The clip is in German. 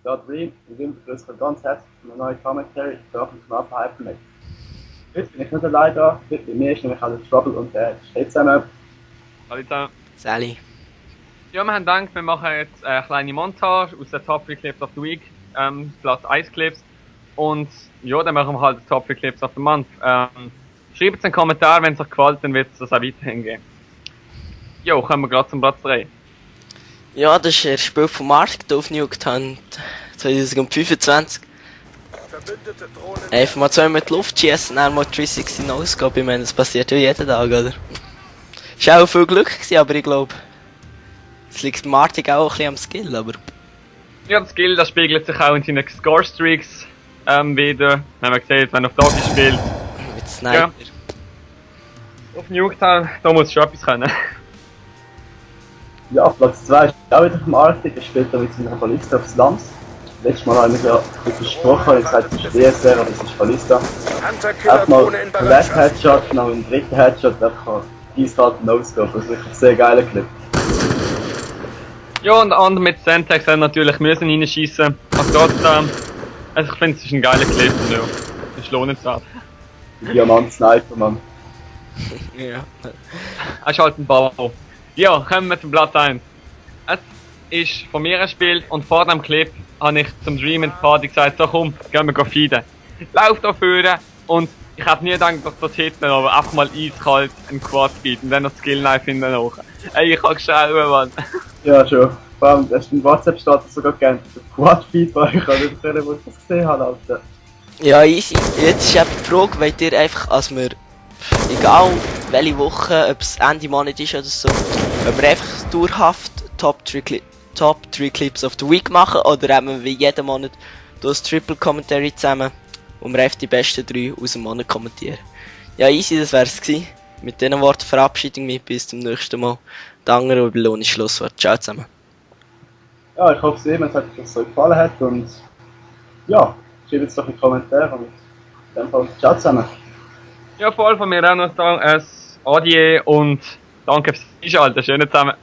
Ja, Dream, ich begrüße euch ganz herzlich zu einem neuen Commentary hier auf dem Knapp Hypermix. Heute bin ich nicht allein da, heute bei mir ist nämlich auch der Trouble und der steht zusammen. Hallo zusammen. Sally. Ja, wir haben gedacht, wir machen jetzt eine kleine Montage aus den Top 3 Clips of the Week, Platz 1 Clips. Und ja, dann machen wir halt die Top 3 Clips of the Month. Schreibt einen Kommentar, wenn es euch gefällt, dann wird es das auch weiterhin gehen. Jo, kommen wir gerade zum Platz 3. Ja, das ist ein Spiel von Markt auf Nuketown 2025. Einfach mal zwei mit die Luft schießen, dann mal 360 ausgehen. Ich meine, das passiert ja jeden Tag, oder? Ist auch viel Glück gewesen, aber ich glaube, es liegt Martin auch ein bisschen am Skill, aber... Ja, das Skill, das spiegelt sich auch in seinen Score-Streaks wieder. Wenn man sieht, wenn er auf Doggy spielt. Mit Sniper. Ja. Auf Nuketown, da muss schon etwas können. Ja, Platz 2 ist auch wieder vom Arctic, er spielt da mit seiner Ballista auf Slums. Letztes Mal habe ich ja versprochen, ich gesagt, es ist DSR, aber es ist Ballista. Erstmal den ersten Headshot, dann den dritten Headshot, einfach eiskalt No-Scope, das ist wirklich ein sehr geiler Clip. Ja, und der andere mit Sentex haben natürlich müssen reinschiessen. Aber trotzdem, also ich finde, es ist ein geiler Clip, ja. Das ist lohnenswert. Diamant-Sniper, Mann. Ja. Er ist halt ein Bau. Ja, kommen wir zum Platz 1. Es ist von mir ein Spiel und vor dem Clip habe ich zum Dream and Party gesagt, so komm, gehen wir feeden. Lauf da vorne und ich habe nie gedacht, dass das hinten, aber einfach mal eiskalt einen Quad bieten und dann noch Skill Knife hinten hoch. Ey, ich hab geschaut, Mann. Ja, schon. Vor allem, das ist ein WhatsApp-Status sogar gekannt. Der Quad-Feed war ich nicht erzählen, wo ich das gesehen habe, Alter. Ja, easy. Jetzt ist eben die Frage, wollt ihr einfach, als wir, egal welche Woche, ob es Ende Monat ist oder so, ob wir einfach dauerhaft Top 3 Clips of the Week machen oder haben wir wie jeden Monat das Triple Commentary zusammen, wo wir einfach die besten 3 aus dem Monat kommentieren. Ja, easy, das wär's gewesen. Mit diesen Worten verabschiede ich mich bis zum nächsten Mal. Danke und belohne Schlusswort. Ciao zusammen. Ja, ich hoffe sehr, dass euch das so gefallen hat und ja, schreibt es doch in die Kommentare und in dem Fall ciao zusammen. Ja, voll von mir auch noch ein Adieu und danke fürs Einschalten. Schönen zusammen.